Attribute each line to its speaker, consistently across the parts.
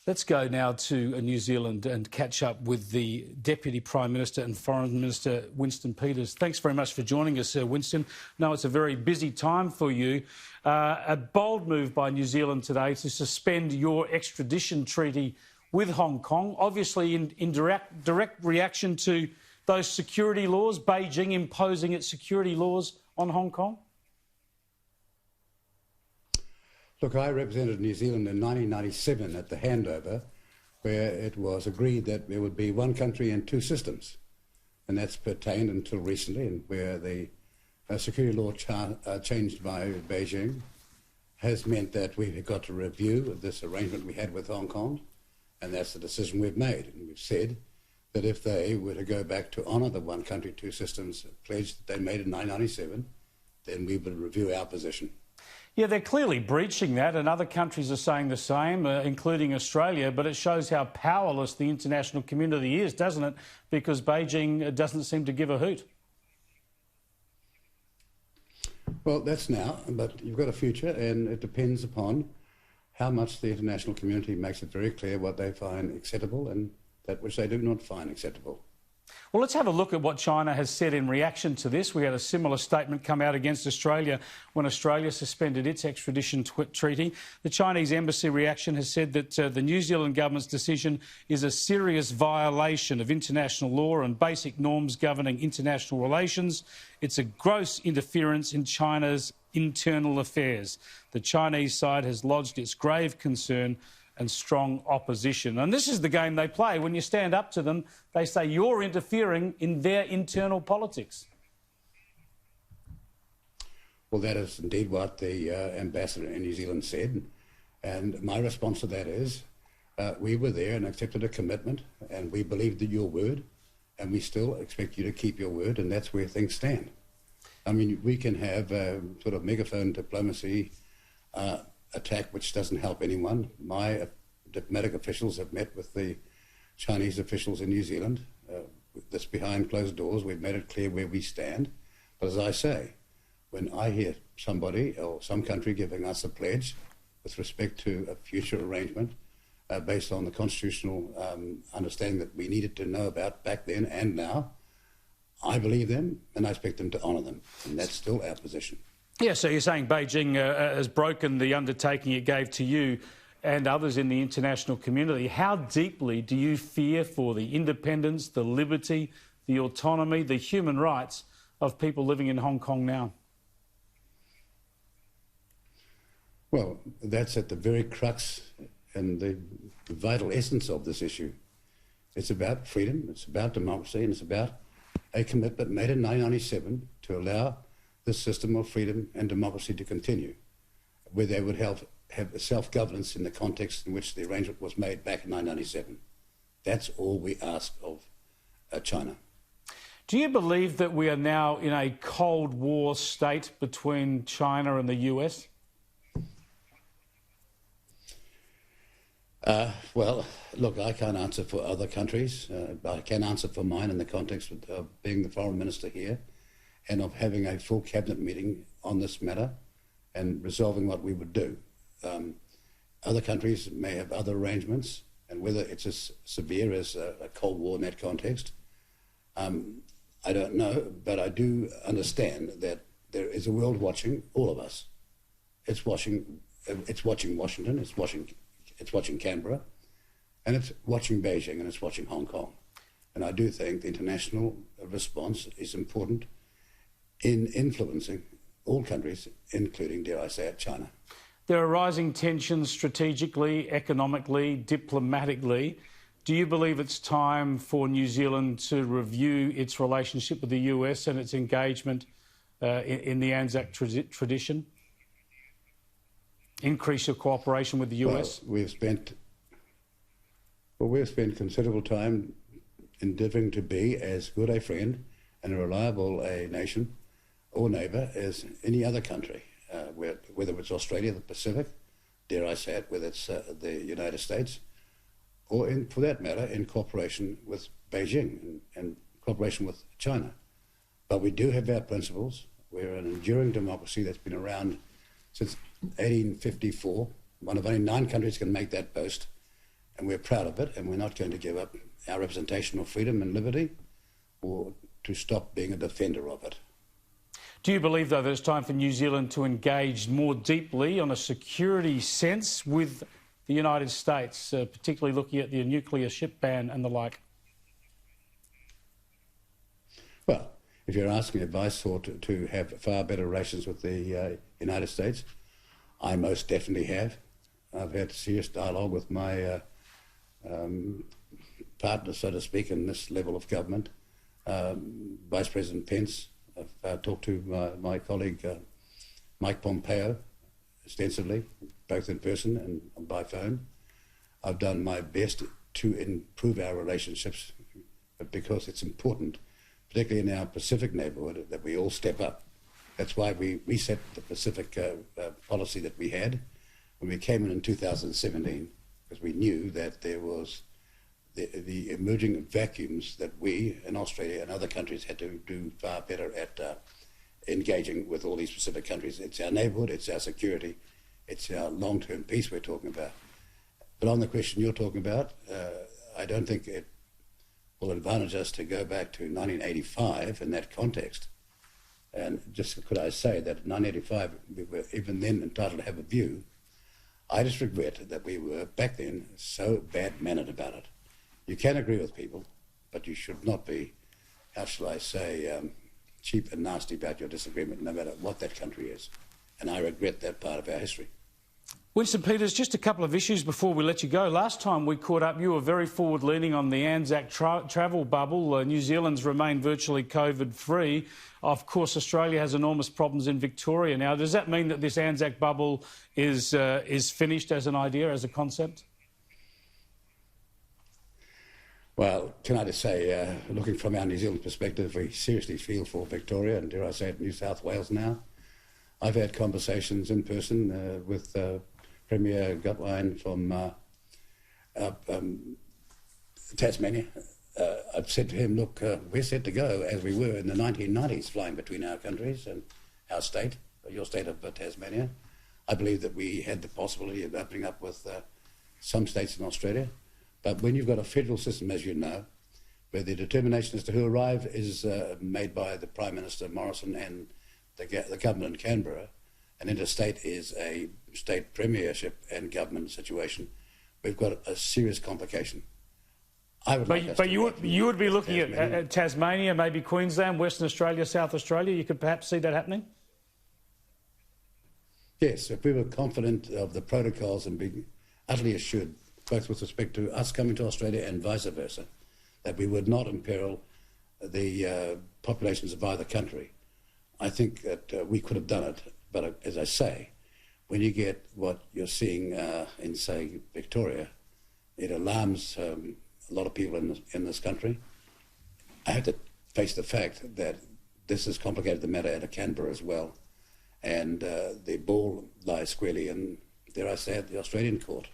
Speaker 1: Let's go now to New Zealand and catch up with the Deputy Prime Minister and Foreign Minister, Winston Peters. Thanks very much for joining us, Winston. No, it's a very busy time for you. A bold move by New Zealand today to suspend your extradition treaty with Hong Kong, obviously in direct reaction to those security laws, Beijing imposing its security laws on Hong Kong.
Speaker 2: Look, I represented New Zealand in 1997 at the handover, where it was agreed that there would be one country and two systems. And that's pertained until recently, and where the security law changed by Beijing has meant that we've got to review this arrangement we had with Hong Kong, and that's the decision we've made. And we've said that if they were to go back to honour the one country, two systems pledge that they made in 1997, then we would review our position.
Speaker 1: Yeah, they're clearly breaching that, and other countries are saying the same, including Australia, but it shows how powerless the international community is, doesn't it? Because Beijing doesn't seem to give a hoot.
Speaker 2: Well, that's now, but you've got a future, and it depends upon how much the international community makes it very clear what they find acceptable and that which they do not find acceptable.
Speaker 1: Well, let's have a look at what China has said in reaction to this. We had a similar statement come out against Australia when Australia suspended its extradition treaty. The Chinese embassy reaction has said that the New Zealand government's decision is a serious violation of international law and basic norms governing international relations. It's a gross interference in China's internal affairs. The Chinese side has lodged its grave concern and strong opposition. And this is the game they play. When you stand up to them, they say you're interfering in their internal politics.
Speaker 2: Well, that is indeed what the ambassador in New Zealand said. And my response to that is, we were there and accepted a commitment, and we believed in your word, and we still expect you to keep your word, and that's where things stand. I mean, we can have sort of megaphone diplomacy attack which doesn't help anyone. My diplomatic officials have met with the Chinese officials in New Zealand. That's behind closed doors. We've made it clear where we stand. But as I say, when I hear somebody or some country giving us a pledge with respect to a future arrangement based on the constitutional understanding that we needed to know about back then and now, I believe them and I expect them to honour them. And that's still our position.
Speaker 1: Yeah, so you're saying Beijing has broken the undertaking it gave to you and others in the international community. How deeply do you fear for the independence, the liberty, the autonomy, the human rights of people living in Hong Kong now?
Speaker 2: Well, that's at the very crux and the vital essence of this issue. It's about freedom, it's about democracy, and it's about a commitment made in 1997 to allow this system of freedom and democracy to continue, where they would have self-governance in the context in which the arrangement was made back in 1997. That's all we ask of China.
Speaker 1: Do you believe that we are now in a Cold War state between China and the US?
Speaker 2: Well, look, I can't answer for other countries. I can answer for mine in the context of being the foreign minister here and of having a full cabinet meeting on this matter and resolving what we would do. Other countries may have other arrangements, and whether it's as severe as a Cold War in that context, I don't know, but I do understand that there is a world watching all of us. It's watching Washington, it's watching Canberra, and it's watching Beijing, and it's watching Hong Kong. And I do think the international response is important in influencing all countries, including, dare I say it, China.
Speaker 1: There are rising tensions strategically, economically, diplomatically. Do you believe it's time for New Zealand to review its relationship with the US and its engagement in the Anzac tradition? Increase your cooperation with the US?
Speaker 2: Well, we've spent considerable time endeavouring to be as good a friend and a reliable a nation or neighbour as any other country, whether it's Australia, the Pacific, dare I say it, whether it's the United States, or for that matter, in cooperation with Beijing and cooperation with China. But we do have our principles. We're an enduring democracy that's been around since 1854. One of only 9 countries can make that boast. and we're proud of it, and we're not going to give up our representation of freedom and liberty or to stop being a defender of it.
Speaker 1: Do you believe, though, that it's time for New Zealand to engage more deeply on a security sense with the United States, particularly looking at the nuclear ship ban and the like?
Speaker 2: Well, if you're asking advice or to have far better relations with the United States, I most definitely have. I've had serious dialogue with my partner, so to speak, in this level of government. Vice President Pence. I've talked to my colleague Mike Pompeo extensively, both in person and by phone. I've done my best to improve our relationships because it's important, particularly in our Pacific neighbourhood, that we all step up. That's why we reset the Pacific policy that we had when we came in 2017, because we knew that there was the emerging vacuums that we in Australia and other countries had to do far better at engaging with all these Pacific countries. It's our neighbourhood, it's our security, it's our long-term peace we're talking about. But on the question you're talking about, I don't think it will advantage us to go back to 1985 in that context. And just could I say that in 1985, we were even then entitled to have a view. I just regret that we were back then so bad-mannered about it. You can agree with people, but you should not be, how shall I say, cheap and nasty about your disagreement, no matter what that country is. And I regret that part of our history.
Speaker 1: Winston Peters, just a couple of issues before we let you go. Last time we caught up, you were very forward-leaning on the Anzac travel bubble. New Zealand's remained virtually COVID-free. Of course, Australia has enormous problems in Victoria now. Does that mean that this Anzac bubble is finished as an idea, as a concept?
Speaker 2: Well, can I just say, looking from our New Zealand perspective, we seriously feel for Victoria and, dare I say it, New South Wales now. I've had conversations in person with Premier Gutwein from Tasmania. I've said to him, look, we're set to go as we were in the 1990s, flying between our countries and our state, your state of Tasmania. I believe that we had the possibility of opening up with some states in Australia. But when you've got a federal system, as you know, where the determination as to who arrive is made by the Prime Minister Morrison and the government in Canberra, and interstate is a state premiership and government situation, we've got a serious complication.
Speaker 1: But you would be looking at Tasmania, maybe Queensland, Western Australia, South Australia. You could perhaps see that happening?
Speaker 2: Yes, if we were confident of the protocols and being utterly assured, both with respect to us coming to Australia and vice versa, that we would not imperil the populations of either country. I think that we could have done it, but as I say, when you get what you're seeing in, say, Victoria, it alarms a lot of people in this country. I have to face the fact that this has complicated the matter out of Canberra as well, and the ball lies squarely in, dare I say it, the Australian court.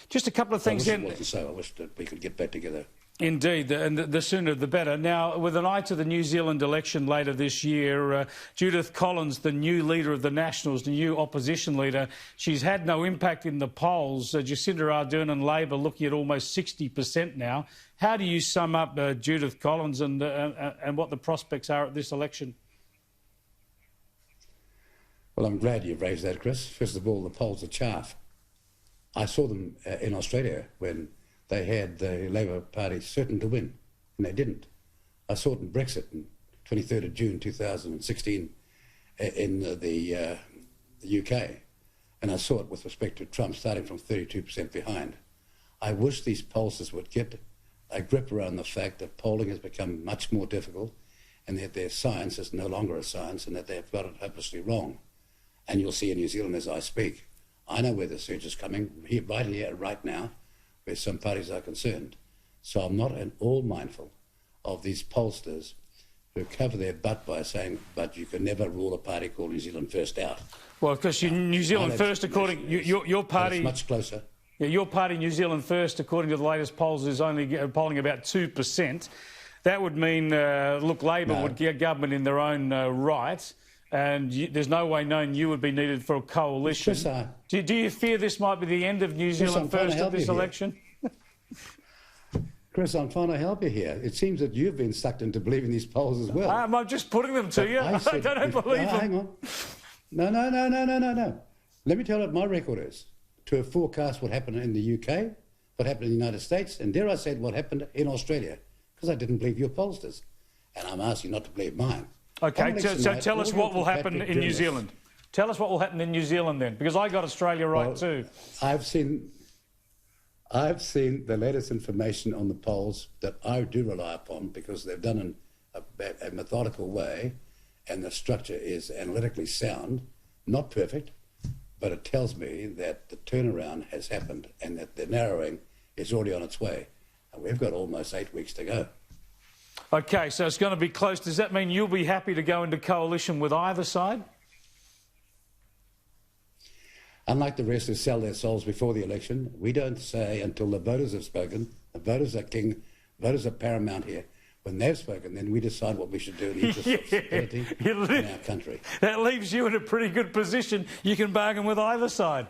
Speaker 1: Just a couple of things
Speaker 2: then. So I wish that we could get back together.
Speaker 1: Indeed, and the sooner the better. Now, with an eye to the New Zealand election later this year, Judith Collins, the new leader of the Nationals, the new opposition leader, she's had no impact in the polls. Jacinda Ardern and Labor looking at almost 60% now. How do you sum up Judith Collins and what the prospects are at this election?
Speaker 2: Well, I'm glad you've raised that, Chris. First of all, the polls are chaff. I saw them in Australia when they had the Labor Party certain to win, and they didn't. I saw it in Brexit on 23rd of June 2016 in the UK, and I saw it with respect to Trump starting from 32% behind. I wish these pollsters would get a grip around the fact that polling has become much more difficult and that their science is no longer a science and that they've got it hopelessly wrong. And you'll see in New Zealand as I speak. I know where the surge is coming, right here, right now, where some parties are concerned. So I'm not at all mindful of these pollsters who cover their butt by saying, but you can never rule a party called New Zealand First out.
Speaker 1: Well, because New Zealand First, according your party...
Speaker 2: It's much closer.
Speaker 1: Yeah, your party, New Zealand First, according to the latest polls, is only polling about 2%. That would mean, look, Labor would get government in their own right. And there's no way known you would be needed for a coalition. Do you fear this might be the end of New Zealand First at this election?
Speaker 2: Chris, I'm trying to help you here. It seems that you've been sucked into believing these polls as well.
Speaker 1: I'm just putting them to you. I don't believe them.
Speaker 2: Hang on. No. Let me tell you what my record is. To have forecast what happened in the UK, what happened in the United States, and dare I say what happened in Australia, because I didn't believe your pollsters. And I'm asking you not to believe mine.
Speaker 1: OK, so tell us what will happen in New Zealand. Tell us what will happen in New Zealand then, because I got Australia right too.
Speaker 2: I've seen the latest information on the polls that I do rely upon because they've done in a methodical way, and the structure is analytically sound, not perfect, but it tells me that the turnaround has happened and that the narrowing is already on its way. And we've got almost 8 weeks to go.
Speaker 1: OK, so it's going to be close. Does that mean you'll be happy to go into coalition with either side?
Speaker 2: Unlike the rest who sell their souls before the election, we don't say until the voters have spoken. The voters are king, voters are paramount here. When they've spoken, then we decide what we should do in the interest of stability in our country.
Speaker 1: That leaves you in a pretty good position. You can bargain with either side.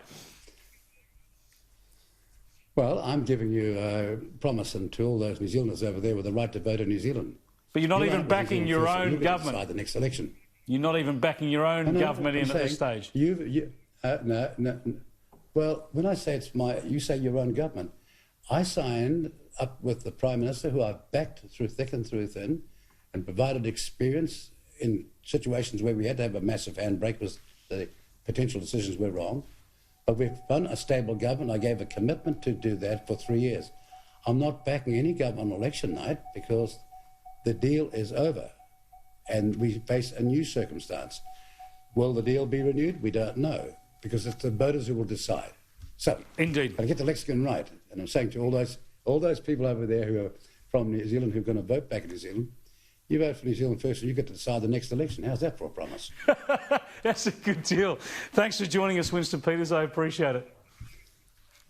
Speaker 2: Well, I'm giving you a promise and to all those New Zealanders over there with the right to vote in New Zealand.
Speaker 1: But you're not even backing your own government.
Speaker 2: Decide the next election.
Speaker 1: You're not even backing your own government in at this stage.
Speaker 2: No. Well, when I say you say your own government. I signed up with the Prime Minister, who I've backed through thick and through thin, and provided experience in situations where we had to have a massive handbrake because the potential decisions were wrong. But we've run a stable government. I gave a commitment to do that for 3 years. I'm not backing any government on election night because the deal is over and we face a new circumstance. Will the deal be renewed? We don't know, because it's the voters who will decide. So,
Speaker 1: indeed,
Speaker 2: I get the lexicon right, and I'm saying to all those people over there who are from New Zealand who are going to vote back in New Zealand, you vote for New Zealand first, and you get to decide the next election. How's that for a promise?
Speaker 1: That's a good deal. Thanks for joining us, Winston Peters. I appreciate it.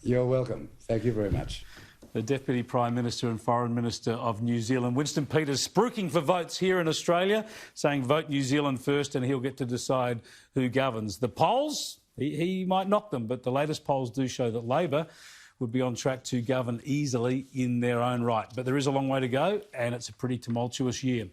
Speaker 2: You're welcome. Thank you very much.
Speaker 1: The Deputy Prime Minister and Foreign Minister of New Zealand, Winston Peters, spruiking for votes here in Australia, saying vote New Zealand first and he'll get to decide who governs. The polls, he might knock them, but the latest polls do show that Labor would be on track to govern easily in their own right. But there is a long way to go, and it's a pretty tumultuous year.